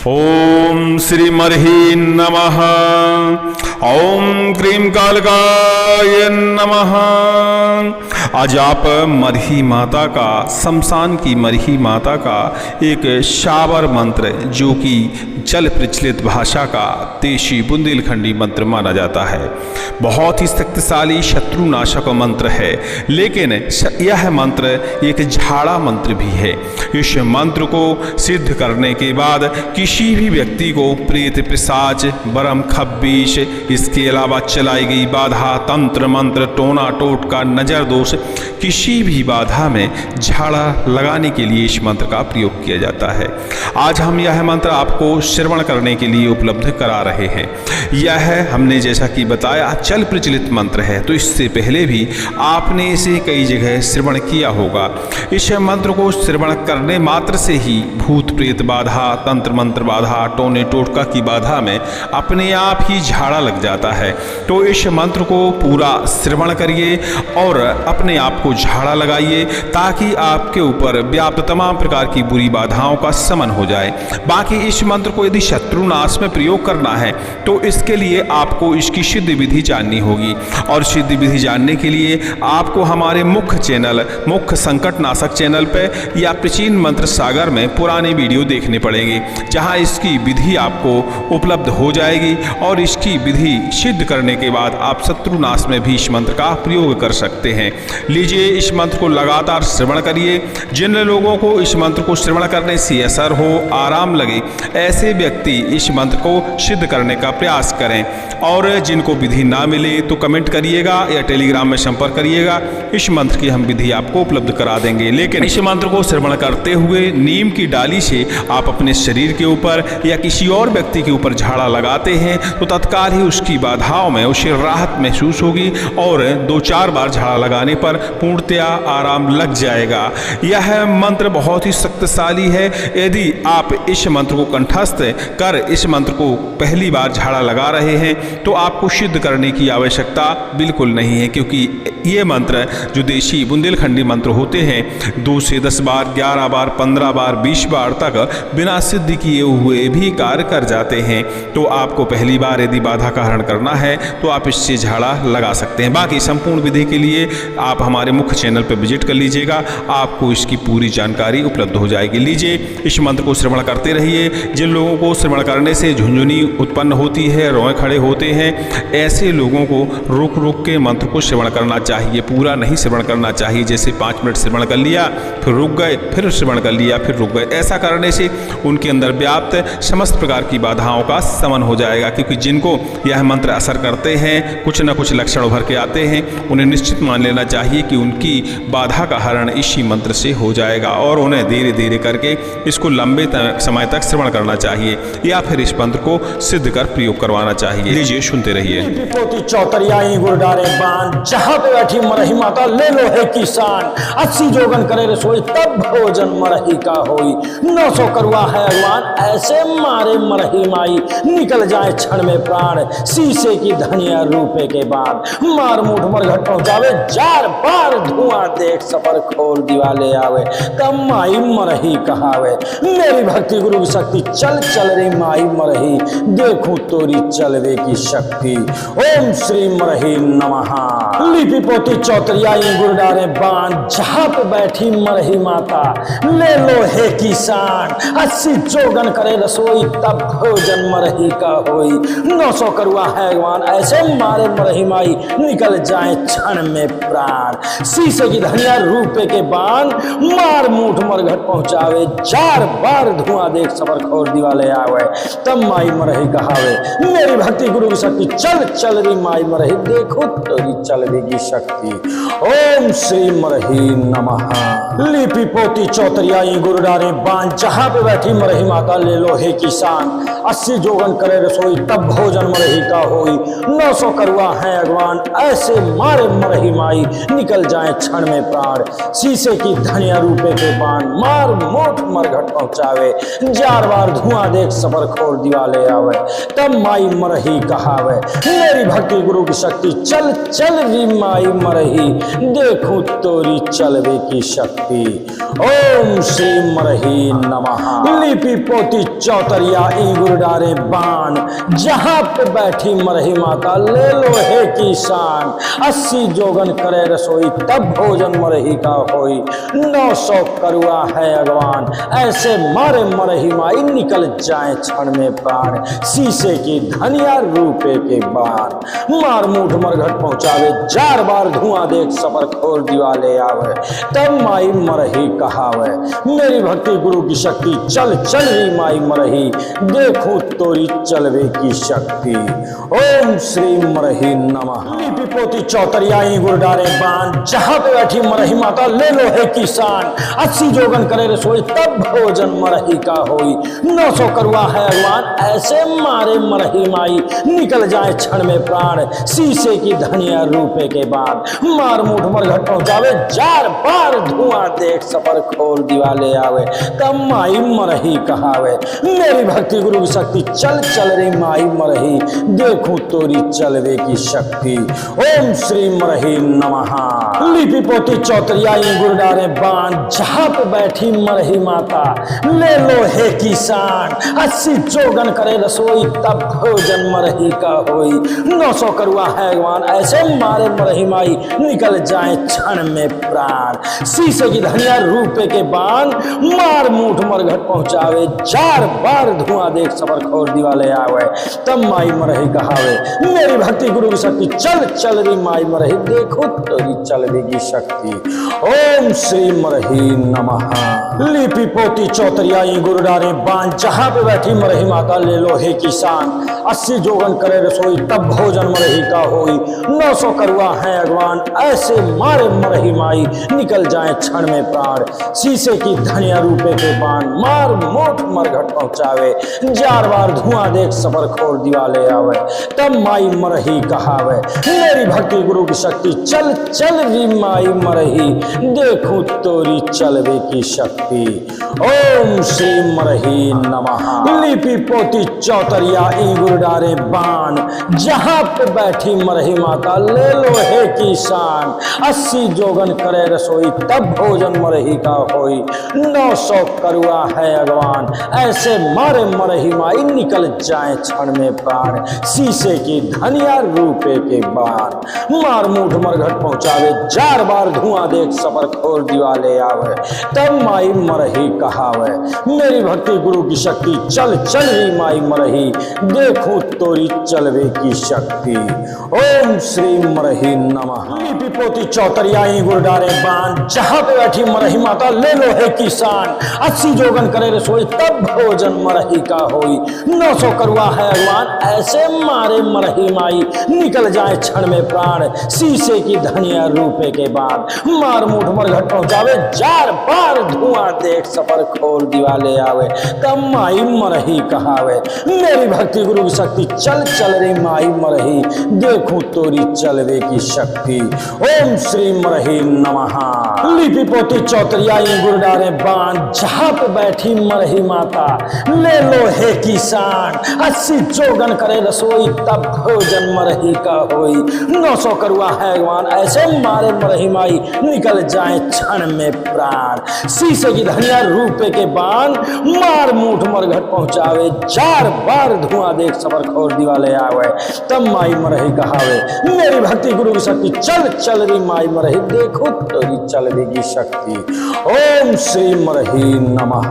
ओम श्री मरही नमः। ओम क्रीम कालकाय नमः। आज आप मरही माता का, शमशान की मरही माता का एक शावर मंत्र, जो कि जल प्रचलित भाषा का देशी बुंदेलखंडी मंत्र माना जाता है, बहुत ही शक्तिशाली शत्रुनाशक मंत्र है। लेकिन यह मंत्र एक झाड़ा मंत्र भी है। इस मंत्र को सिद्ध करने के बाद किसी भी व्यक्ति को प्रेत, पिशाच, बरम, खब्बिश, इसके अलावा चलाई गई बाधा, तंत्र मंत्र, टोना टोटका, नजर दोष, किसी भी बाधा में झाड़ा लगाने के लिए इस मंत्र का प्रयोग किया जाता है। आज हम यह मंत्र आपको श्रवण करने के लिए उपलब्ध करा रहे हैं। यह हमने जैसा कि बताया चल प्रचलित मंत्र है, तो इससे पहले भी आपने इसे कई जगह श्रवण किया होगा। इस मंत्र को श्रवण करने मात्र से ही भूत प्रेत बाधा, तंत्र मंत्र बाधा, टोने टोटका की बाधा में अपने आप ही झाड़ा लग जाता है। तो इस मंत्र को पूरा श्रवण करिए और अपने आप को झाड़ा लगाइए, ताकि आपके ऊपर व्याप्त तमाम प्रकार की बुरी बाधाओं का शमन हो जाए। बाकी इस मंत्र को यदि शत्रुनाश में प्रयोग करना है तो इसके लिए आपको इसकी सिद्ध विधि जाननी होगी, और सिद्ध विधि जानने के लिए आपको हमारे मुख्य चैनल, मुख्य संकट नाशक चैनल पे या प्राचीन मंत्र सागर में पुराने वीडियो देखने पड़ेंगे, जहां इसकी विधि आपको उपलब्ध हो जाएगी। और इसकी विधि सिद्ध करने के बाद आप शत्रुनाश में भी इस मंत्र का प्रयोग कर सकते हैं। लीजिए, इस मंत्र को लगातार श्रवण करिए। जिन लोगों को इस मंत्र को श्रवण करने से असर हो, आराम लगे, ऐसे व्यक्ति इस मंत्र को सिद्ध करने का प्रयास करें। और जिनको विधि ना मिले तो कमेंट करिएगा या टेलीग्राम में संपर्क करिएगा, इस मंत्र की हम विधि आपको उपलब्ध करा देंगे। लेकिन इस मंत्र को श्रवण करते हुए नीम की डाली से आप अपने शरीर के ऊपर या किसी और व्यक्ति के ऊपर झाड़ा लगाते हैं तो तत्काल ही उसकी बाधाओं में उसे राहत महसूस होगी, और 2-4 बार झाड़ा लगाने पर पूर्णतया आराम लग जाएगा। यह मंत्र बहुत ही शक्तिशाली है। यदि आप इस मंत्र को कंठस्थ कर इस मंत्र को पहली बार झाड़ा लगा रहे हैं तो आपको सिद्ध करने की आवश्यकता बिल्कुल नहीं है, क्योंकि ये मंत्र जो देशी बुंदेलखंडी मंत्र होते हैं 2 से 10 बार, 11 बार, 15 बार, 20 बार तक बिना सिद्ध किए हुए भी कार्य कर जाते हैं। तो आपको पहली बार यदि बाधा का हरण करना है तो आप इससे झाड़ा लगा सकते हैं। बाकी संपूर्ण विधि के लिए आप हमारे मुख्य चैनल पर विजिट कर लीजिएगा, आपको इसकी पूरी जानकारी उपलब्ध हो जाएगी। लीजिए, इस मंत्र को श्रवण करते रहिए। जिन लोगों को श्रवण करने से झुंझुनी उत्पन्न होती है, रोए खड़े होते हैं, ऐसे लोगों को रुक रुक के मंत्र को श्रवण करना चाहिए, पूरा नहीं श्रवण करना चाहिए। जैसे 5 मिनट श्रवण कर लिया, फिर रुक गए, फिर श्रवण कर लिया, फिर रुक गए। ऐसा करने से उनके अंदर व्याप्त समस्त प्रकार की बाधाओं का शमन हो जाएगा, क्योंकि जिनको यह मंत्र असर करते हैं, कुछ न कुछ लक्षण उभर के आते हैं, उन्हें निश्चित मान लेना चाहिए कि उनकी बाधा का हरण इसी मंत्र से हो जाएगा, और उन्हें धीरे धीरे करके इसको लंबे समय तक श्रवण करना चाहिए या फिर इस मंत्र को सिद्ध कर प्रयोग करवाना चाहिए। लीजिए, सुनते रहिए। पोती चौतरियाई गुरडारे बांध, जहाँ पे बैठी मरही माता ले लो है किसान, 80 जोगन करे रसोई तब भोजन मरही का होई, 900 करुआ है अगवान ऐसे मारे मरही माई, निकल जाए क्षण में प्राण, शीशे की धनिया रूपे के बाद, मार मुठ मरघट पहुंचावे, 4 बार धुआं देख सफर खोल दिवाले आवे, तब माई मरही कहावे, मेरी भक्ति गुरु की शक्ति चल चल रे माई मरही, देखूं तोरी चलवे की शक्ति। ओम श्री मरही नमः। लिपि पोती चौतरियाई गुरडारे बांध, जहाँ पे बैठी मरही माता ले लो है किसान, 80 जोगन करे रसोई तब भोजन मरही का होई, 900 करुआ है अगवान ऐसे मारे मरही माई, निकल जाए क्षण में प्राण, शीशे की धनिया रूपे के बान, मार मूठ मरघट पहुंचावे, 4 बार धुआं देख सबर खोर दिवाले आवे, तब माई मरही कहावे, मेरी भक्ति गुरु की शक्ति चल चल री माई मरही, देखो तोरी चलवे की शक्ति। ओम श्री मरही नमः। लिपि पोती चौतरियाई गुरुडारे बांध, जहाँ पे बैठी मरही माता ले लो है किसान, 80 जोगन करे रसोई तब भोजन मरही का होई, 900 करुआ है अगवान ऐसे मारे मरही माई, निकल जाए क्षण में प्राण, शीशे की धनिया रूपे के बाण, मार मोठ मरघट पहुंचावे, 4 बार धुआं देख सफर खोल दिवाले आवे, तब माई मरही कहावे, मेरी भक्ति गुरु की शक्ति चल चल री माई मरही, देखूं तोरी चलवे की शक्ति। शक्ति। ओम श्री मरही नमः। लिपि पोती चौतरिया ईगुर डारे बाण, जहां पे बैठी मरही माता ले लो हे की शान। 80 जोगन करे रसोई तब भोजन मरही का होई, 900 करुआ है अगवान ऐसे मारे मरही माई निकल जाए क्षण में प्राण। शीशे की धनिया रूपे के बाण, मार मूठ मरघट पहुंचावे 4 बार धुआं देख सबर खोल दिवाले आवे। तब माई मरही कहावे मेरी भक्ति गुरु की शक्ति, चल चल री माई मरही देखूं तोरी चलवे की शक्ति। ओम श्री मरही नमः। लिपि पोती चौतरिया ईगुर डारे बाण, जहां पे बैठी मरही माता ले लो हे किसान। 80 जोगन करे रसोई तब भोजन मरही का होई, 900 करुआ है अगवान ऐसे मारे मरही माई निकल जाए क्षण में प्राण। शीशे की धनिया रूपे के बाद मार मूठ मरघट पहुंचावे 4 बार धुआं देख सफर खोल दिवाले आवे। तब माई मरही कहावे मेरी भक्ति गुरु की शक्ति, चल चल रे माई मरही देखूं तोरी चलवे की शक्ति। ओम श्री मरही नमः। लिपि पोती चौतरिया ईगुर डारे बाण, जहां पे बैठी मरही माता ले लो हे किसान। 80 जोगन करे रसोई तब भोजन मरही का होई, 900 करुआ है अगवान ऐसे मारे मरही माई निकल जाए क्षण में प्राण। शीशे की धनिया रूपे के बाण, मार मूठ मरघट पहुंचावे 4 बार धुआं देख सबर खोल दिवाले आवे। तब माई मरही कहावे मेरी भक्ति गुरु की शक्ति, चल चल री माई मरही देखो तोरी चलवेगी शक्ति। ओम श्री मरही नमः। लिपि पोती चौतरिया ईगुर डारे बाण, जहां पे बैठी मरही माता ले लो हे किसान। 80 जोगन करे रसोई तब भोजन मरही का होई, 900 करुआ है अगवान ऐसे मारे मरही माई निकल जाए क्षण में प्राण। शीशे की धनिया रूपे के बाण, मार मोठ मरघट पहुंचावे 4 बार धुआं देख सबर खोल दिवाले आवे। तब माई मरही कहावे मेरी भक्ति गुरु की शक्ति, चल चल री माई मरही देखूं तोरी चलवे की शक्ति। ओम श्री मरही नमः। लिपि पोती चौतरिया ईगुर डारे बाण, जहां पे बैठी मरही माता ले लो हे किसान। 80 जोगन करे रसोई तब भोजन मरही का होई, 900 करुआ है अगवान ऐसे मारे मरही माई निकल जाए क्षण में प्राण। शीशे की धनिया रूपे के बाण, मार मूठ मरघट पहुंचावे 4 बार धुआं देख सबर खोल दिवाले आवे। तब माई मरही कहावे मेरी भक्ति गुरु की शक्ति, चल चल री माई मरही देखूं तोरी चलवे की शक्ति। ओम श्री मरही नमः। लिपि पोती चौतरिया ईगुर डारे बाण, जहां पे बैठी मरही माता ले लो हे किसान। 80 जोगन करे रसोई तब भोजन मरही का होई, 900 करुआ है अगवान ऐसे मारे मरही माई निकल जाए क्षण में प्राण। शीशे की धनिया रूपे के बाद मार मूठ मरघट पहुंचावे 4 बार धुआं देख सफर खोल दिवाले आवे। तब माई मरही कहावे मेरी भक्ति गुरु की शक्ति, चल चल रे माई मरही देखूं तोरी चलवे की शक्ति। ओम श्री मरही नमः। लिपि पोती चौतरिया ईगुर डारे बाण, जहां पे बैठी मरही माता ले लो हे किसान। 80 जोगन करे रसोई तब भोजन मरही का होई, 900 करुआ है अगवान ऐसे मारे मरही माई निकल जाए क्षण में प्राण। शीशे की धनिया रूपे के बाण, मार मूठ मरघट पहुंचावे 4 बार धुआं देख सबर खोल दिवाले आवे। तब माई मरही कहावे मेरी भक्ति गुरु की शक्ति, चल चल री माई मरही देखो तोरी चलवेगी शक्ति। ओम श्री मरही नमः।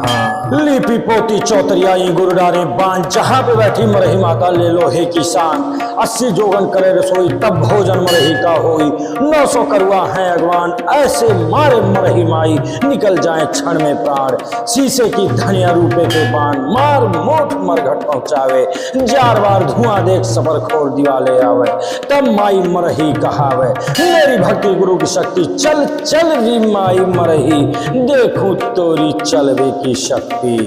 लिपि पोती चौतरिया ईगुर डारे बाण, जहां पे बैठी मरही माता ले लो हे किसान। 80 जोगन करे रसोई तब भोजन मरही का होई, 900 करुआ है अगवान ऐसे मारे मरही माई निकल जाए क्षण में प्राण। शीशे की धनिया रूपे के बाण, मार मोठ मरघट पहुंचावे 4 बार धुआं देख सबर खोल दिवाले आवे। तब माई मरही कहावे मेरी भक्ति गुरु की शक्ति, चल चल री माई मरही देखूं तोरी चलवे की शक्ति।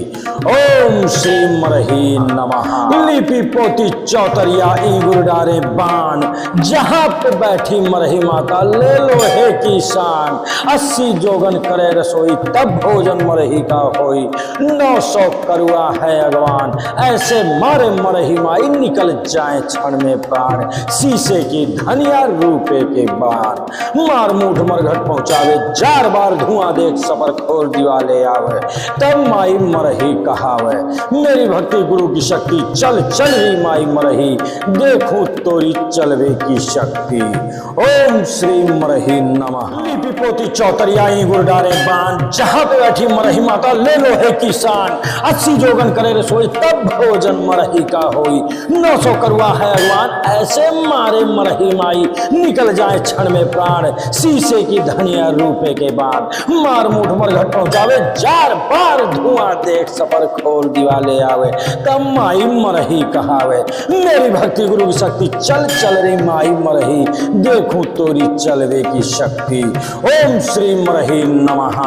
ओम श्री मरही नमः। लिपि पोती चौतरिया ईगुर डारे बाण, जहां पे बैठी मरही माता ले लो हे किसान। 80 जोगन करे रसोई तब भोजन मरही का होई, 900 करुआ है अगवान ऐसे मारे मरही माई निकल जाए क्षण में प्राण। शीशे की धनिया रूपे के बाण, मार मूठ मरघट पहुंचावे 4 बार बार धुआं देख सफर खोर दिवाले आवे। तब माई मरही कहावे, मेरी भक्ति गुरु की शक्ति चल चल री माई मरही, देखूं तोरी चलवे की शक्ति। ओम श्री मरही नमः। पिपोती चौतरियाई गुरडारे बान, जहां पे बैठी मरही माता ले लो है किसान। 80 जोगन करे रसोई तब भोजन मरही का होई। 900 करुआ है अगवान ऐसे मारे मरही माई, निकल जाए क्षण में प्राण शीशे की धनिया रूपे के बाद। मार मुठ मरघट पहुंचावे 4 बार धुआं देख सफर खोल दिवाले आवे। तब माई मरही कहावे, मेरी भक्ति गुरु की शक्ति चल चल रे माई मरही, देखूं तोरी चलवे की शक्ति। ओम श्री मरही नमः।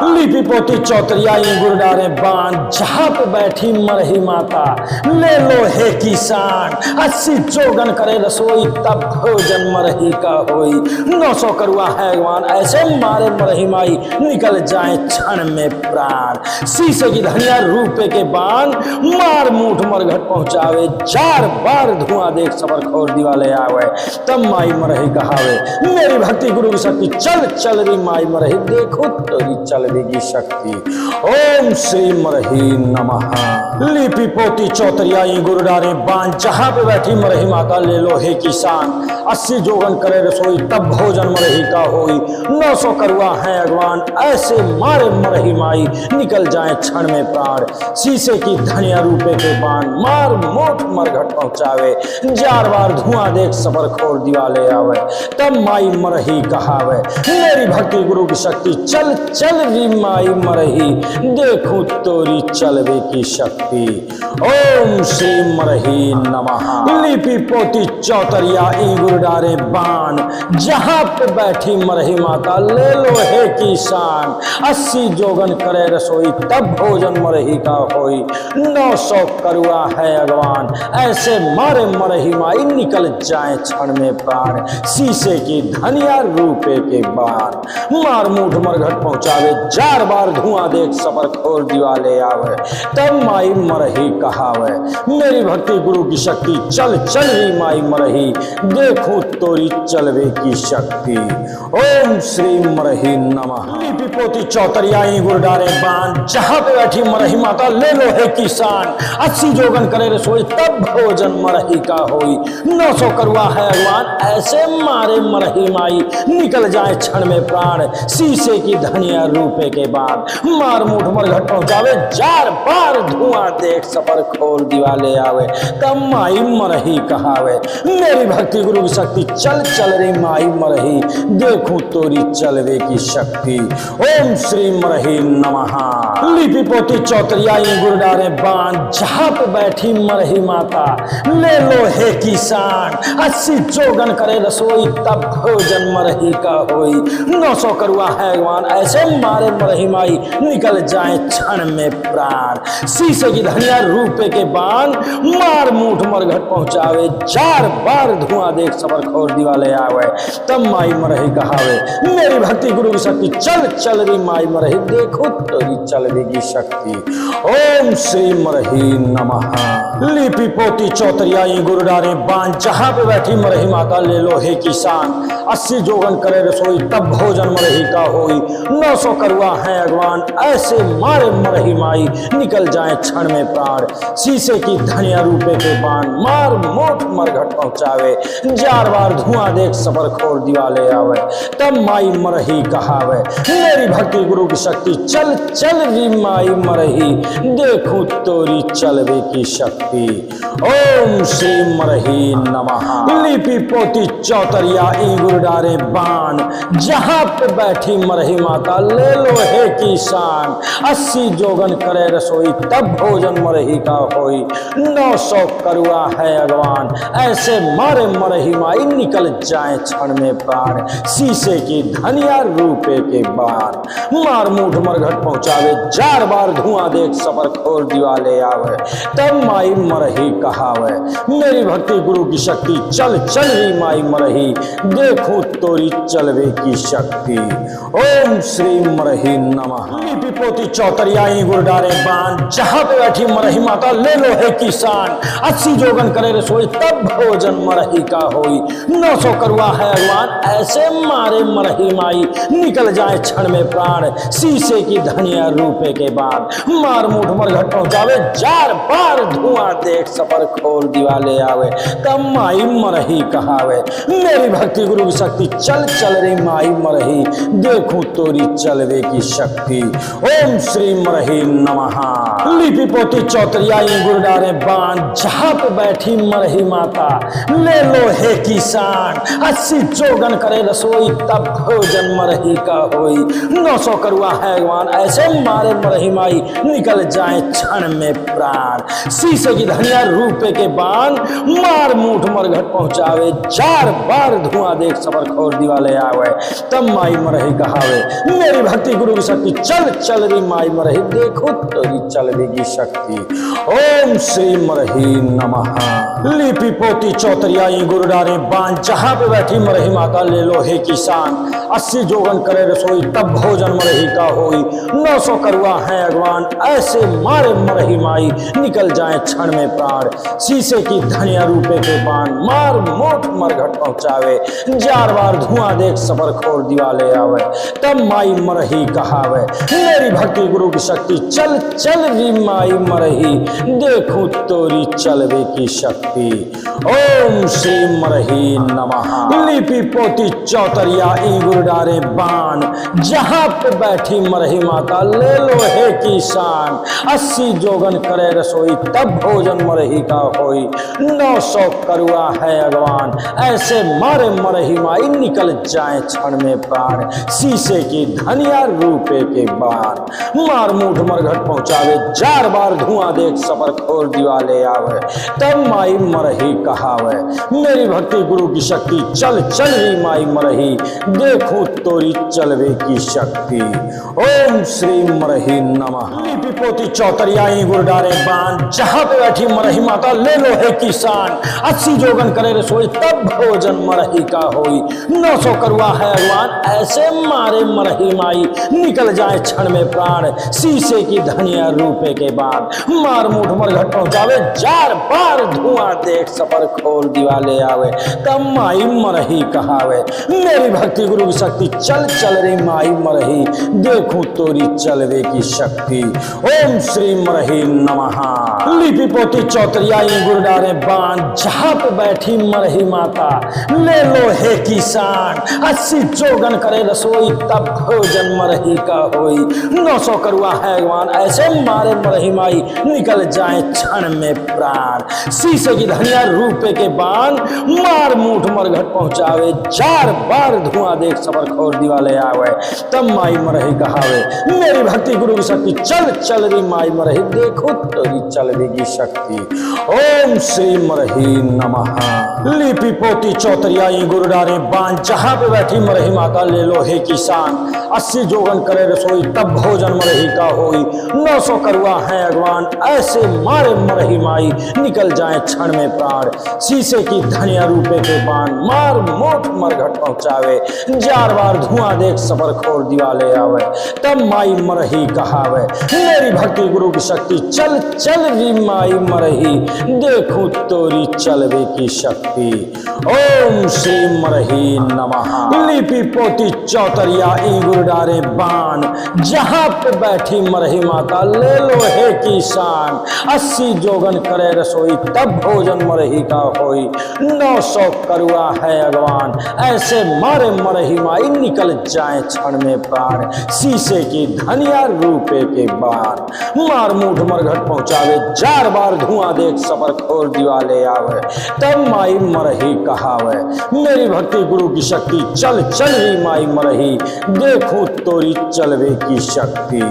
लिपि पोती चौतरियाई गुरडारे बान, जहां पे बैठी मरही माता ले लो है किसान। 80 जोगन करे रसोई तब भोजन मरही का होई। 900 करुआ है अगवान ऐसे मारे मरही माई, निकल जाए क्षण में प्राण शीशे की धनिया रूपे के बान। मार मुठ मरघट पहुंचावे 4 बार धुआं देख सफर खोर दिवाले आवे। तब माई मरही कहावे, मेरी भक्ति गुरु की शक्ति चल चल री माई मरही, देखो तोरी चलवेगी शक्ति। ओम श्री मरही नमः। लिपि पोती चौतरियाई गुरुडारे बान, जहां पे बैठी मरही माता ले लो हे किसान। 80 जोगन करे रसोई तब भोजन मरही का होई। 900 करुआ है अगवान ऐसे मारे मरही माई, निकल जाए क्षण में प्राण शीशे की धनिया रूपे के बान। मार मोठ मरघट पहुंचावे 4 बार धुआं देख सफर खोर दिवाले आवे। तब माई मरही कहावे, मेरी भक्ति गुरु की शक्ति चल चल री माई मरही, देखूं तोरी चलवे की शक्ति। ओम श्री मरही नमः। लिपि पोती चौतरिया ई गुरडारे बान, जहां पे बैठी मरही माता ले लो है किसान। 80 जोगन करे रसोई तब भोजन मरही का होई। 900 करुआ है अगवान ऐसे मारे मरही माई, निकल जाए क्षण में प्राण शीशे की धनिया रूपे के बान। मार मुठ मरघट पहुंचावे 4 बार धुआं देख सफर खोर दिवाले आवे। तब माई मरही कहावे, मेरी भक्ति गुरु की शक्ति चल चल री माई मरही, देखूं तोरी चलवे की शक्ति। ओम श्री मरही नमः। लिपि पोती चौतरियाई गुरडारे बान, जहां पे बैठी मरही माता ले लो है किसान। 80 जोगन करे रसोई तब भोजन मरही का होई। 900 करुआ है अगवान ऐसे मारे मरही माई, निकल जाए क्षण में प्राण शीशे की धनिया रूपे के बाद। मार मुठ मरघट पहुंचावे 4 बार धुआं देख सफर खोल दिवाले आवे। तब माई मरही कहावे, मेरी भक्ति गुरु की शक्ति चल चल रे माई मरही, देखूं तोरी चलवे की शक्ति। ओम श्री मरही नमः। लिपि पोती चौतरियाई गुरडारे बान, जहां पे बैठी मरही माता ले लो है किसान। 80 जोगन करे रसोई तब भोजन मरही का होई। 900 करुआ है अगवान ऐसे मारे मरही माई, निकल जाए क्षण में प्राण शीशे की धनिया रूपे के बान। मार मुठ मरघट पहुंचावे 4 बार धुआं देख सफर खोर दिवाले आवे। तब माई मरही कहावे, मेरी भक्ति गुरु की शक्ति चल चल री माई मरही, देखो तोरी चलवेगी शक्ति। ओम श्री मरही नमः। लिपि पोती चौतरियाई गुरडारे बान, जहां पे बैठी मरही माता ले लो हे किसान। 80 जोगन करे रसोई तब भोजन मरही का होई। 900 करुआ है अगवान ऐसे मारे मरही माई, निकल जाए क्षण में प्राण शीशे की धनिया रूपे के बान। मार मोठ मरघट पहुंचावे 4 बार धुआं देख सफर खोर दिवाले आवे। तब माई मरही कहावे, मेरी भक्ति गुरु की शक्ति चल चल री माई मरही, देखूं तोरी चलवे की शक्ति। ओम श्री मरही नमः। लिपि पोती चौतरिया ई गुरडारे बान, जहां पे बैठी मरही माता ले लो है किसान। 80 जोगन करे रसोई तब भोजन मरही का होई। 900 करुआ है अगवान ऐसे मारे मरही माई, निकल जाए क्षण में प्राण शीशे की धनिया रूपे के बान। मार मुठ मरघट पहुंचावे 4 बार धुआं देख सफर खोर दिवाले आवे। तब माई मरही कहावे, मेरी भक्ति गुरु की शक्ति चल चल री माई मरही, देखूं तोरी चलवे की शक्ति। ओम श्री मरही नमः। लिपि पोती चौतरियाई गुरडारे बान, जहां पे बैठी मरही माता ले लो है किसान। 80 जोगन करे रसोई तब भोजन मरही का होई। 900 करुआ है अगवान ऐसे मारे मरही माई, निकल जाए क्षण में प्राण, शीशे की धनिया रूपे के बाद मार मुठ मरघट पहुंचावे, जार बार धुआं देख सफर खोल दिवाले आवे। तब माई मरही कहावे, मेरी भक्ति गुरु की शक्ति, चल चल रे माई मरही, देखूं तोरी चलवे की शक्ति। ओम श्री मरही नमः। लिपि पोती चौतरियाई गुरु डारे बाण, जहां पे बैठी मरही माता ले लो हे किसान। 80 जोगन करे रसोई, तब भोजन मरही का होई। 900 करुआ है भगवान, ऐसे मारे मरही माई, निकल जाए क्षण में प्राण। शीशे की धनिया रूपे के बाण, मार मूठ मरघट पहुंचावे, 4 बार धुआं देख सबर खोर दिवाले आवे। तब माई मरही कहावे, मेरी भक्ति गुरु की शक्ति, चल चल री माई मरही, देखो तोरी चलवेगी शक्ति। ओम श्री मरही नमः। लिपि पोती चौतरियाई गुरु डारे बाण, जहां पे बैठी मरही माता ले लो हे किसान। 80 जोगन करे रसोई, तब भोजन मरही का होई। 900 करुआ है अगवान, ऐसे मारे मरही माई, निकल जाए क्षण में प्राण। शीशे की धनिया रूपे के बाण, मार मोठ मरघट पहुंचावे, 4 बार धुआं देख सफर खोर दिवाले आवे। तब माई मरही कहावे, मेरी भक्ति गुरु की शक्ति, चल चल री माई मरही, देखूं तोरी चलवे की शक्ति। ओम श्री मरही नमः। लिपि पोती चौतरिया ई गुरु डारे बाण, जहां पे बैठी मरही माता ले लो हे किसान। 80 जोगन करे रसोई, तब भोजन मरही का होई। 900 करुआ है अगवान, ऐसे मारे मरही माई, निकल जाए क्षण में प्राण। शीशे की धनिया रूपे के बाण, मार मूठ मरघट पहुंचावे, 4 बार धुआं देख सफर खोर दिवाले आवे। तब माई मरही कहावे, मेरी भक्ति गुरु की शक्ति, चल चल री माई मरही, देखूं तोरी चलवे की शक्ति। ओम श्री मरही नमः। लिपि पोती चौतरियाई गुरु डारे बाण, जहां पे बैठी मरही माता ले लो हे किसान। 80 जोगन करे रसोई, तब भोजन मरही का होई। 900 करुआ है अगवान, ऐसे मारे मरही माई, निकल जाए क्षण में प्राण। शीशे की धनिया रूपे के बाद मार मूठ मरघट पहुंचावे, 4 बार धुआं देख सफर खोल दिवाले आवे। तब माई मरही कहावे, मेरी भक्ति गुरु की शक्ति, चल चल रे माई मरही, देखूं तोरी चलवे की शक्ति। ओम श्री मरही नमः। लिपि पोती चौतरियाई गुरु डारे बाण, जहां पे बैठी मरही माता ले लो हे किसान। 80 जोगन करे रसोई, तब भोजन मरही का होई। 900 करुआ है भगवान, ऐसे मारे मरही माई, निकल जाए क्षण में प्राण। शीशे की धनिया रूपे के बाण, मार मूठ मरघट पहुंचावे, 4 बार धुआं देख सबर खोर दिवाले आवे। तब माई मरही कहावे, मेरी भक्ति गुरु की शक्ति, चल चल री माई मरही, देखो तोरी चलवेगी शक्ति। ओम श्री मरही नमः। लिपि पोती चौतरियाई गुरु डारे बाण, जहां पे बैठी मरही माता ले लो हे किसान। 80 जोगन करे रसोई, तब भोजन मरही का होई। 900 करुआ है अगवान, ऐसे मारे मरही माई, निकल जाए क्षण में प्राण। शीशे की धनिया रूपे के बाण, मार मोठ मरघट पहुंचावे, 4 बार धुआं देख सफर खोर दिवाले आवे। तब माई मरही कहावे, मेरी भक्ति गुरु की शक्ति, चल चल री माई मरही, देखूं तोरी चलवे की शक्ति। ओम श्री मरही नमः। लिपि पोती चौतरिया ई गुरु डारे बाण, जहां पे बैठी मरही माता ले लो हे किसान। 80 जोगन करे रसोई, तब भोजन मरही का होई। 900 करुआ है अगवान, ऐसे मारे मरही माई, निकल जाए क्षण में प्राण। शीशे की धनिया रूपे के बाण, मार मूठ मरघट पहुंचावे, 4 बार धुआं देख सफर खोर दिवाले आवे। तब माई मरही कहावे, मेरी भक्ति गुरु की शक्ति, चल चल री माई मरही, देखूं तोरी चलवे की शक्ति।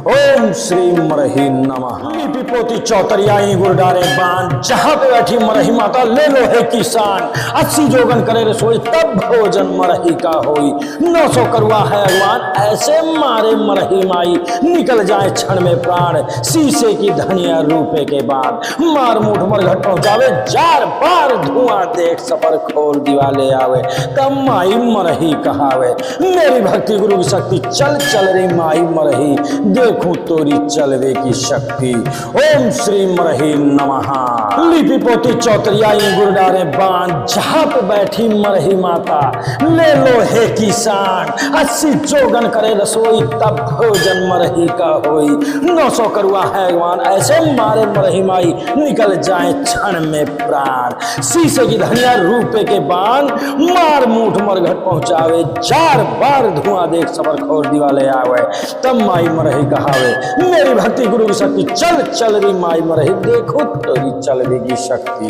ओम श्री मरही नमः। लिपि पोती चौतरियाई गुरु डारे बाण, जहां पे बैठी मरही माता ले लो हे किसान। 80 जोगन करे रसोई, तब भोजन मरही का होई। 900 करुआ है अगवान, ऐसे मारे मरही माई, निकल जाए क्षण में प्राण। शीशे की धनिया रूपे के बाद मार मूठ मरघट पहुंचावे, 4 बार धुआं देख सफर खोल दिवाले आवे। तब माई मरही कहावे, मेरी भक्ति गुरु की शक्ति, चल चल रे माई मरही, देखूं तोरी चलवे की शक्ति। ओम श्री मरही नमः। लिपि पोती चौतरियाई गुड़ डारे बाण, जहां पे बैठी मरही माता ले लो हे किसान। 80 जोगन करे रसोई तब भोजन मरही का होई। 900 करुआ हैवान ऐसे मारे मरही माई निकल जाए क्षण में प्राण। शीशे की धनिया रूपे के बाण, मार मूठ मरघट पहुंचावे। 4 बार धुआं देख सबर खोर दिवाले आवे। तब माई मरही कहावे मेरी भक्ति गुरु की शक्ति, चल चल री माई मरही देखो तेरी चल देगी शक्ति।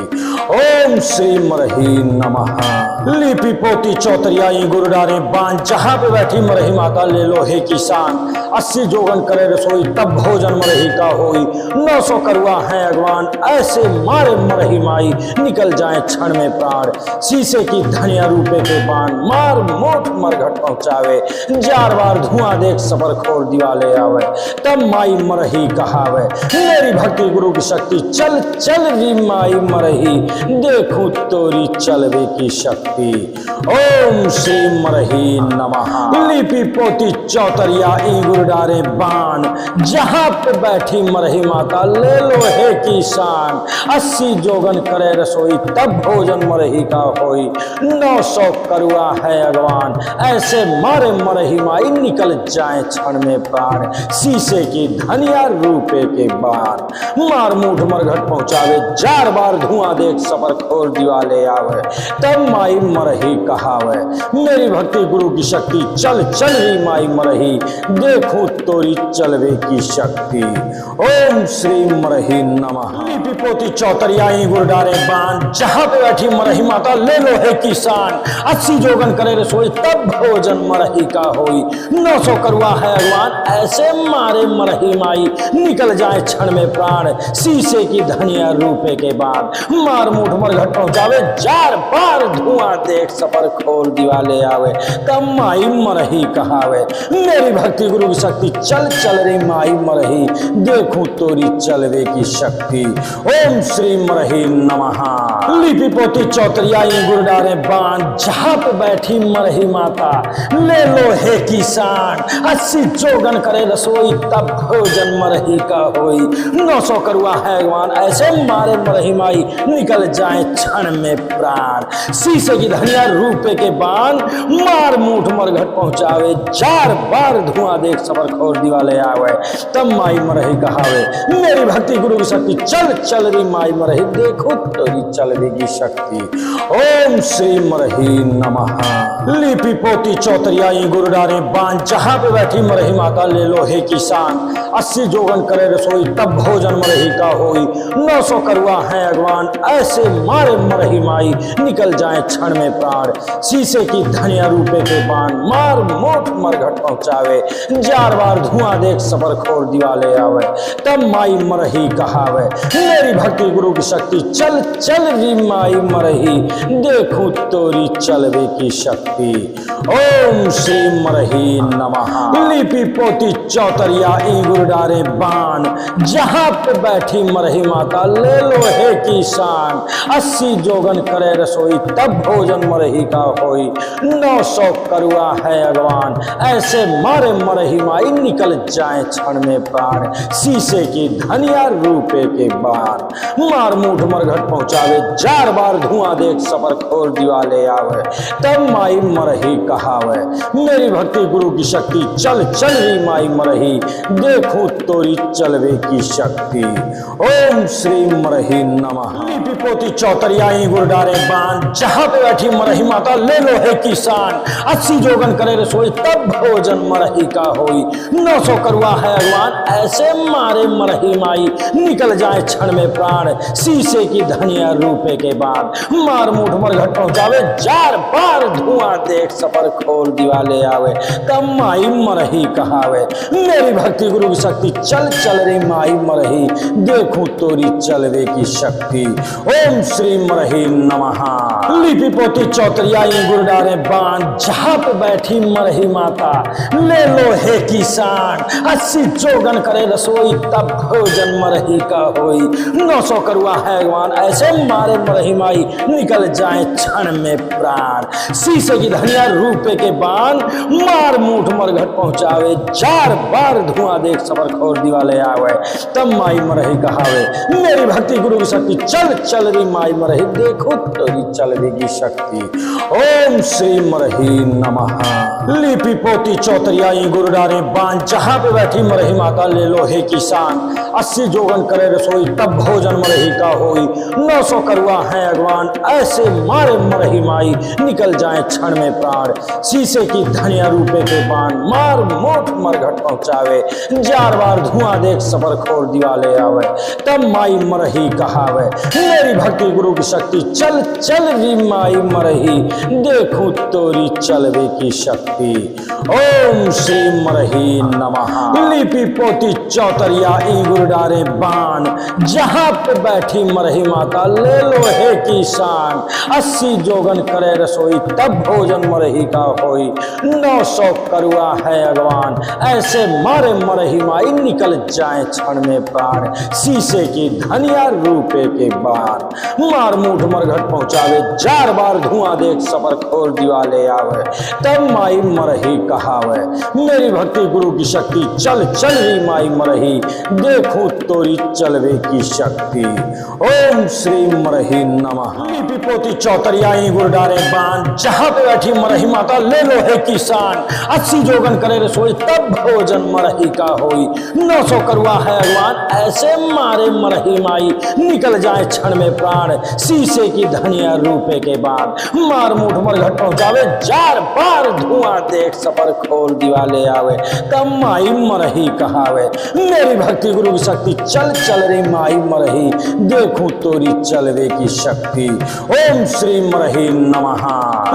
ओम श्री मरही नमः। लिपि पोती चौतरियाई गुरु डारे बाण, जहां पे बैठी मरही माता ले लो हे किसान। 80 जोगन करे रसोई तब भोजन मरही का होई। 900 करुआ है अगवान ऐसे मारे मरही माई निकल जाए क्षण में प्राण। शीशे की धनिया रूपे के बाण, मार मोठ मरघट पहुंचावे। 4 बार धुआं देख सबर खोर दिवाले आवे। तब माई मरही कहावे मेरी भक्ति गुरु की शक्ति, चल चल री माई मरही देखूं तोरी चलवे की शक्ति। ओम श्री मरही नमः। लिपि पोती चौतरिया ई गुरु डारे बाण, जहां पे बैठी मरही माता ले लो हे किसान। 80 जोगन करे रसोई तब भोजन मरही का होई। 900 करुआ है अगवान ऐसे मारे मरही माई निकल जाए क्षण में प्राण। शीशे की धनिया रूपे के बाण, मार मूठ मरघट पहुंचावे। 4 बार धुआं देख सबर खोर दिवाले आवे। तब माई मरही कहावे मेरी भक्ति गुरु की शक्ति, चल चल री माई मरही देखूं तोरी चलवे की शक्ति। ओम श्री मरही नमः। लिपि पोती चौतरियाई गुड़ डारे बाण, जहां पे बैठी मरही माता ले लो हे किसान। 80 जोगन करे रसोई तब भोजन मरही का होई। 900 करुआ है अगवान ऐसे मारे मरही माई निकल जाए क्षण में प्राण। शीशे की धनिया रूपे के बाद, मार मूठ मरघट पहुंचावे। 4 बार धुआं देख सफर खोल दिवाले आवे। तब माई मरही कहावे मेरी भक्ति गुरु की शक्ति, चल चल रे माई मरही देखूं तोरी चलवे की शक्ति। ओम श्री मरही नमः। लिपि पोती चौतरियाई गुड़ डारे बाण, जहां पे बैठी मरही माता ले लो हे किसान। 80 जोगन करे रसोई तब भोजन मरही का होई। 900 करुआ हैवान ऐसे मारे मरही माई निकल जाए क्षण में प्राण। शीशे की धनिया रूपे के बाण, मार मूठ मरघट पहुंचावे। 4 बार धुआं देख सबर खोर दिवाले आवे। तब माई मरही कहावे मेरी भक्ति गुरु की शक्ति, चल चल री माई मरही देखो तोरी चलवेगी शक्ति। ओम श्री मरही नमः। लिपि पोती चौतरियाई गुरु डारे बाण, जहां पे बैठी मरही माता ले लो हे किसान। 80 जोगन करे रसोई तब भोजन मरही का होई। 900 करुआ है अगवान ऐसे मारे मरही माई निकल जाए क्षण में प्राण। शीशे की धनिया रूपे के बाण, मार मोठ मरघट पहुंचावे। 4 बार धुआं देख सबर खोर दिवाले आवे। तब माई मरही कहावे मेरी भक्ति गुरु की शक्ति, चल चल री माई मरही देखूं तोरी चलवे की शक्ति। ओम श्री मरही नमः। लिपि पोती चौतरिया ई गुड़ डारे बाण, जहां पे बैठी मरही माता ले लो हे किसान। 80 जोगन करे रसोई तब भोजन मरही का होई। 900 करुआ है अगवान ऐसे मारे मरही माई निकल जाए क्षण में प्राण। शीशे की धनिया रूपे के बाण, मार मूठ मरघट पहुंचावे। 4 बार धुआं देख सबर खोर दिवाले आवे। तब माई मरही कहावे मेरी भक्ति गुरु की शक्ति, चल चल री माई मरही देखूं तोरी चलवे की शक्ति। ओम श्री मरही नमः। लिपि पोती चौतरियाई गुड़ डारे बाण, जहां पे बैठी मरही माता ले लो हे किसान। 80 जोगन करे रसोई तब भोजन मरही का होई। 900 करुआ है अगवान ऐसे मारे मरही माई निकल जाए क्षण में प्राण। शीशे की धनिया रूपे के बाद, मार मूठ मरघट पहुंचावे। 4 बार धुआं देख सफर खोल दिवाले आवे। तब माई मरही कहावे मेरी भक्ति गुरु की शक्ति, चल चल रे माई मरही देखूं तोरी चलवे की शक्ति। ओम श्री मरही नमः। लिपि पोती चौतरियाई गुड़ डारे बाण, जहां पे बैठी मरही माता ले लो हे किसान। 80 जोगन करे रसोई तब भोजन मरही का होई। 900 करुआ हैवान ऐसे मारे मरही माई निकल जाए क्षण में प्राण। शीशे की धनिया रूपे के बाण, मार मूठ मरघट पहुंचावे। 4 बार धुआं देख सबर खोर दिवाले आवे। तब माई मरही कहावे मेरी भक्ति भक्ति गुरु की शक्ति चल चल री माई मरही देखो तोरी चलवेगी शक्ति। ओम श्री मरही नमः। लिपि पोती चौतरियाई गुरु डारे बांध जहां पे बैठी मरही माता ले लो हे किसान। 80 जोगन करे रसोई तब भोजन मरही का होई। 900 करुआ है अगवान ऐसे मारे मरही माई निकल जाए क्षण में प्राण। शीशे की धनिया रूपे के बाण मार मोट मरघट पहुंचावे। 4 बार धुआं देख सफर खोर दिवाले आवे तब माई मरही कहावे। मेरी भक्ति गुरु की शक्ति चल चल री माई मरही देखूं तोरी चलवे की शक्ति। ओम श्री मरही नमः। लिपि पोती चौतरिया ई गुरु डारे बाण जहां पे बैठी मरही माता ले लो हे किसान। 80 जोगन करे रसोई तब भोजन मरही का होई। 900 करुआ है अगवान ऐसे मारे मरही माई निकल जाए क्षण में प्राण। शीशे की धनिया रूपे के बाण मार मूठ मरघट पहुंचावे। 4 बार धुआं देख सफर खोर दिवाले आवे तब माई मरही कहावे। मेरी भक्ति गुरु की शक्ति चल चल री माई मरही देखूं तोरी चलवे की शक्ति। ओम श्री मरही नमः। लिपि पोती चौतरियाई गुरु डारे बांध जहां पे बैठी मरही माता ले लो हे किसान। 80 जोगन करे रसोई तब भोजन मरही का होई। 900 करुआ है अगवान ऐसे मारे मरही माई निकल जाए क्षण में प्राण। शीशे की धनिया रूपे के बाद मार मूठ मरघट पहुंचावे। 4 बार धुआं देख सफर खोल दिवाले आवे तब माई मरही कहावे। मेरी भक्ति गुरु की शक्ति चल चल रे माई मरही देखूं तोरी चलवे की शक्ति। ओम श्री मरही नमः।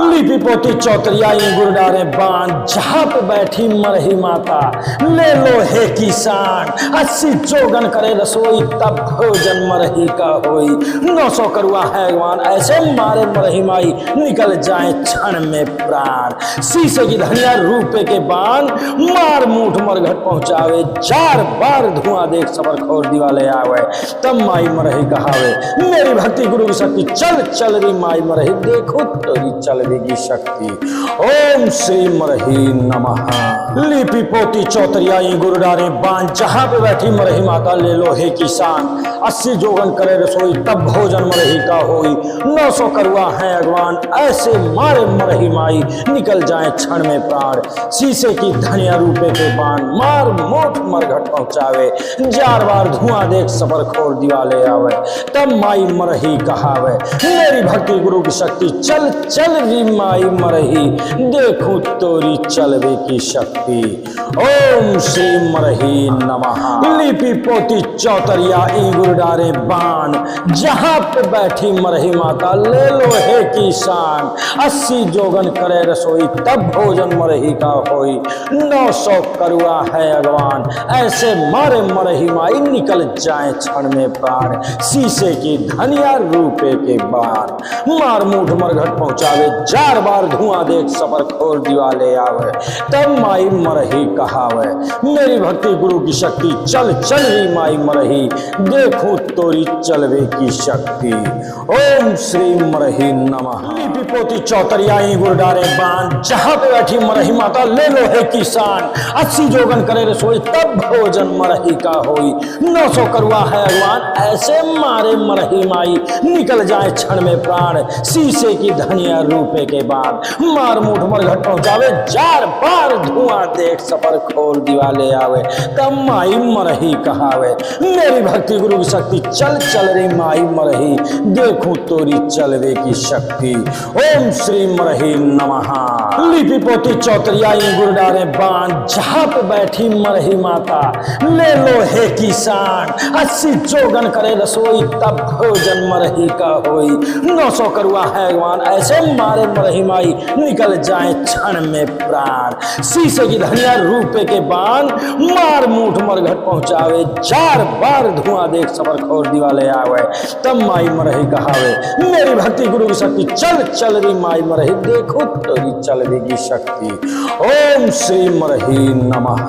लिपि पोती चौतरियाई गुरु डारे बांध जहां पे बैठी मरही माता ले लो हे किसान। 80 जोगन करे रसोई तब भोजन मरही का होई। 900 करुआ है अगवान ऐसे मारे मरही माई निकल जाए क्षण में प्राण। शीशे की धनिया रूपे के बाण मार मूठ मरघट पहुंचावे। 4 बार धुआं देख सफर खोर दिवाले आवे तब माई मरही कहावे। मेरी भक्ति गुरु की शक्ति चल चल री माई मरही देखो तोरी चलवेगी शक्ति। ओम श्री मरही नमः। लिपि पोती चौतरियाई गुरु डारे बांध जहां पे बैठी मरही माता ले लो हे किसान। 80 जोगन करे रसोई तब भोजन मरही का होई। 900 करुआ है अगवान ऐसे मारे मरही माई निकल जाए क्षण में प्राण। शीशे की धनिया रूपे के बाण मार मोट मरघट पहुंचावे। 4 बार धुआं देख सफर खोर दिवाले आवे तब माई मरही कहावे। मेरी भक्ति गुरु की शक्ति चल चल री माई मरही देखूं तोरी चलवे की शक्ति। ओम श्री मरही नमः। लिपि पोती चौतरिया ई गुरु डारे बाण जहां पे बैठी मरही माता ले लो हे किसान। 80 जोगन करे रसोई तब भोजन मरही का होई। 900 करुआ है अगवान ऐसे मारे मरही माई निकल जाए क्षण में प्राण। शीशे की धनिया रूपे के बाण मार मूठ मरघट पहुंचावे। 4 बार धुआं देख सफर खोर दिवाले आवे तब माई मरही कहावे। मेरी भक्ति गुरु की शक्ति चल चल री माई मरही देखूं तोरी चलवे की शक्ति। ओम श्री मरही नमः। लिपि पोती चौतरियाई गुरु डारे बांध जहां पे बैठी मरही माता ले लो हे किसान। 80 जोगन करे रसोई तब भोजन मरही का होई। 900 करुआ है अगवान ऐसे मारे मरही माई निकल जाए क्षण में प्राण। शीशे की धनिया रूपे के बाद मार मूठ मरघट पहुंचावे। 4 बार धुआं देख सफर खोल दिवाले आवे तब माई मरही कहावे। मेरी भक्ति गुरु की शक्ति चल चल रे माई मरही देखूं तोरी चलवे की शक्ति। ओम श्री मरही नमः। लिपि पोती चौतरियाई गुरु डारे बांध जहां पे बैठी मरही माता ले लो हे किसान। 80 जोगन करे रसोई तब भोजन मरही का होई। 900 करुआ है अगवान ऐसे मारे मरही माई निकल जाए क्षण में प्राण। शीशे की धनिया रूपे के बाण मार मूठ मरघट पहुंचावे। 4 बार धुआं देख सफर खोर दिवाले आवे तब माई मरही कहावे। मेरी भक्ति गुरु की शक्ति चल चल री माई मरही देखो तोरी चलवेगी शक्ति। ओम श्री मरही नमः।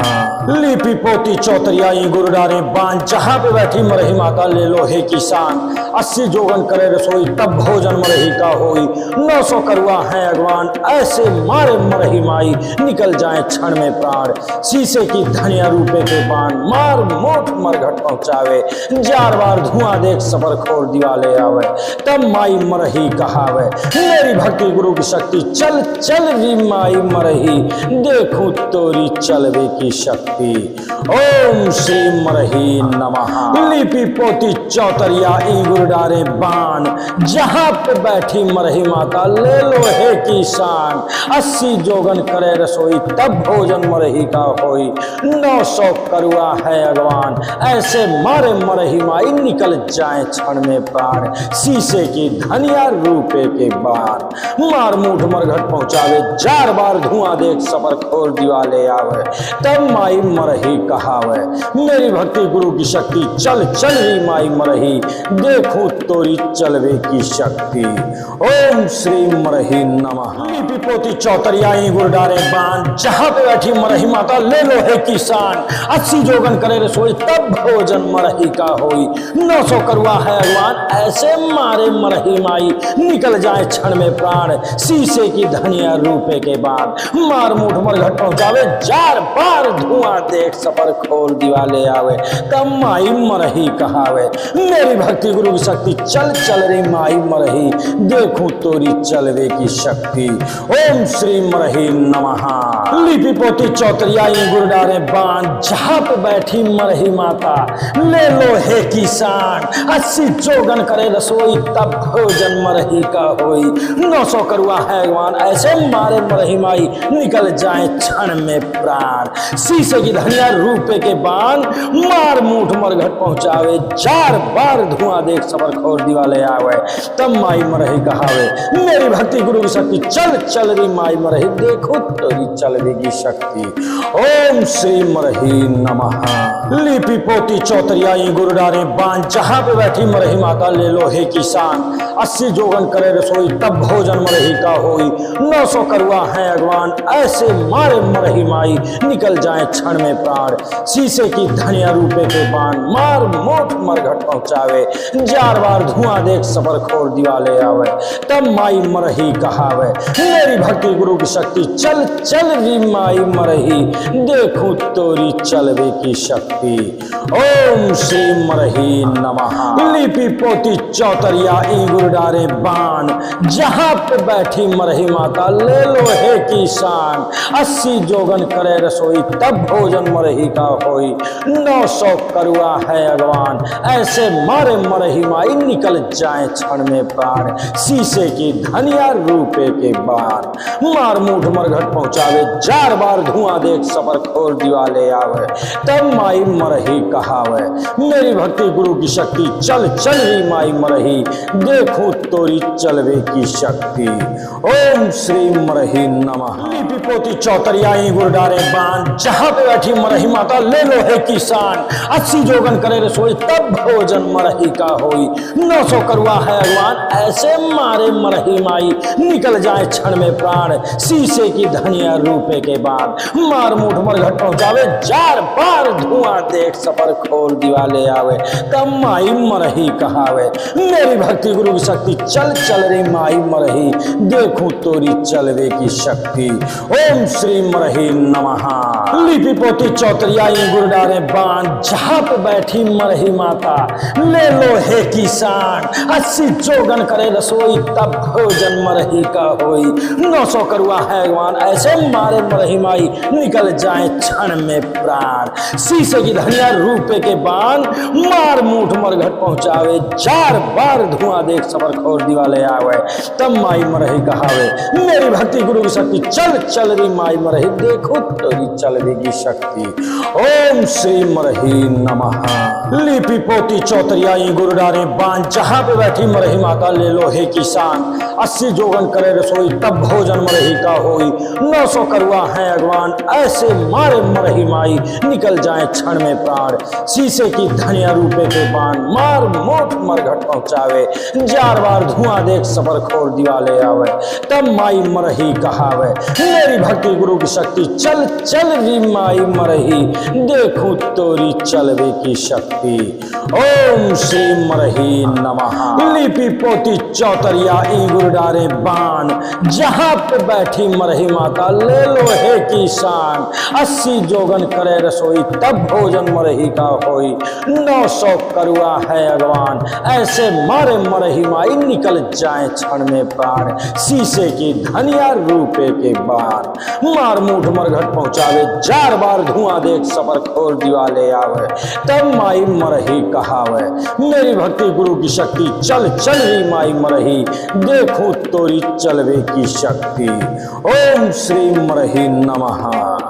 लिपि पोती चौतरियाई गुरु डारे बांध जहां पे बैठी मरही माता ले लो हे किसान। 80 जोगन करे रसोई तब भोजन मरही का होई। 900 करुआ है अगवान ऐसे मारे मरही माई निकल जाए क्षण में प्राण। शीशे की धनिया रूपे के बाण मार मोट मरघट पहुंचावे। 4 बार बार धुआं देख सफर खोर दिवाले आवे। तब माई मरही कहावे मेरी भक्ति गुरु की शक्ति, चल चल री माई मरही देखूं तोरी चलवे की शक्ति। ओम श्री मरही नमः। लिपि पोती चौतरिया ई गुरु डारे बान, जहां पे बैठी मरही माता ले लो हे की शान। 80 जोगन करे रसोई तब भोजन मरही का होई, 900 करुआ है अगवान ऐसे मारे मरही माई निकल जाए क्षण में प्राण। शीशे की धनिया रूपे के बाण, मार मूठ मरघट पहुंचावे 4 बार धुआं देख सफर खोर दिवाले आवे। तब माई मरही कहावे मेरी भक्ति गुरु की शक्ति, चल चल री माई मरही देखूं तोरी चलवे की शक्ति। ओम श्री मरही नमः। लिपि पोती चौतरिया ई गुरु डारे बान, जहां पे बैठी मरही माता ले लो है किसान। 80 जोगन करे रसोई तब भोजन मरही का होई, 900 करुआ है अगवान ऐसे मारे मरही माई निकल जाए क्षण में प्राण। शीशे की धनिया रूपे के बाद मार मूठ मरघट पहुंचावे 4 बार धुआं देख सफर खोल दिवाले आवे। तब माई मरही कहावे मेरी भक्ति गुरु की शक्ति, चल चल रे माई मरही देखूं तोरी चलवे की शक्ति। ओम श्री मरही नमः। लिपि पोती चौतरिया ई गुरु डारे बान, जहां पे बैठी मरही माता ले लो हे किसान। 80 जोगन करे रसोई तब भोजन मरही का होई, 900 करुआ है अगवान ऐसे मारे मरही माई निकल जाए क्षण में प्राण। शीशे की धनिया रूपे के बान, मार मूठ मरघट पहुंचावे 4 बार धुआं देख सफर खोर दिवाले आवे। तब माई मरही कहावे मेरी भक्ति गुरु की शक्ति, चल चल री माई मरही देखो तोरी चलवेगी शक्ति। ओम श्री मरही नमः। लिपि पोती चौतरिया ई गुरु डारे बान, जहां पे बैठी मरही माता ले लो हे किसान। 80 जोगन करे रसोई तब भोजन मरही का होई, 900 करुआ है अगवान ऐसे मारे मरही माई निकल जाए क्षण में प्राण। शीशे की धनिया रूपे के बान, मार मोठ मरघट पहुंचावे 4 बार धुआं देख सफर खोर दिवाले आवे। तब माई मरही कहावे मेरी भक्ति गुरु की शक्ति, चल चल री माई मरही देखूं तोरी चलवे की शक्ति। ओम श्री मरही नमः। लिपि पोती चौतरिया ई गुरु डारे बान, जहां पे बैठी मरही माता ले लो हे किसान। 80 जोगन करे रसोई तब भोजन मरही का होई, 900 करुआ है अगवान ऐसे मारे मरही माई निकल जाए क्षण में प्राण। शीशे की धनिया रूपे के बान, मार मूठ मरघट पहुंचावे 4 बार धुआं देख सफर खोर दिवाले आवे। तब माई मरही कहावे मेरी भक्ति गुरु की शक्ति, चल चल री माई मरही देखूं तोरी चलवे की शक्ति। ओम श्री मरही नमः। लिपि पोती चौतरिया ई गुरु डारे बान, जहां पे बैठी मरही माता ले लो हे किसान। 80 जोगन करे रसोई तब भोजन मरही का होई, 900 करुआ है अगवान ऐसे मारे मरही माई निकल जाए क्षण में प्राण। शीशे की धनिया रूपे के बाद मार मूठ मरघट पहुंचावे 4 बार धुआं देख सफर खोल दिवाले आवे। तब माई मरही कहावे मेरी भक्ति गुरु की शक्ति, चल चल रे माई मरही देखूं तोरी चलवे की शक्ति। ओम श्री मरही नमः। लिपि पोती चौतरिया ई गुरु डारे बान, जहां पे बैठी मरही माता ले लो हे किसान। 80 जोगन करे रसोई तब भोजन मरही का होई, 900 करुआ है अगवान ऐसे मारे मरही माई निकल जाए क्षण में प्राण। शीशे की धनिया रूपे के बान, मार मूठ मरघट पहुंचावे 4 बार धुआं देख सफर खोर दिवाले आवे। तब माई मरही कहावे मेरी भक्ति गुरु की शक्ति, चल चल री माई मरही देखो तोरी चलवेगी शक्ति। ओम श्री मरही नमः। लिपि पोती चौतरिया ई गुरु डारे बान, जहां पे बैठी मरही माता ले लो हे किसान। 80 जोगन करे रसोई तब भोजन मरही का होई, 900 करुआ है अगवान ऐसे मारे मरही माई निकल जाए क्षण में प्राण। शीशे की धनिया रूपे के बान, मार मोठ मरघट पहुंचावे 4 बार धुआं देख सफर खोर दिवाले आवे। तब माई मरही कहावे मेरी भक्ति गुरु की शक्ति, चल चल री माई मरही, देखूं तोरी चलवे की शक्ति। ओम श्री मरही नमः। लिपि पोती चौतरिया ई गुरु डारे बाण, जहां पे बैठी मरही माता ले लोहे की शान। 80 जोगन करे रसोई तब भोजन मरही का होई, 900 करुआ है अगवान, ऐसे मारे मरही माई निकल जाए क्षण में प्राण। शीशे की धनिया रूपे के बार, मार मुठ मरघट पहुंचावे 4 बार, धुआं देख सफर खोल दिवाले आवे। तब माई मरही कहावे, मेरी भक्ति गुरु की शक्ति, चल चल री माई मरही, देखूं तोरी चलवे की शक्ति। ओम श्री मरही नमः।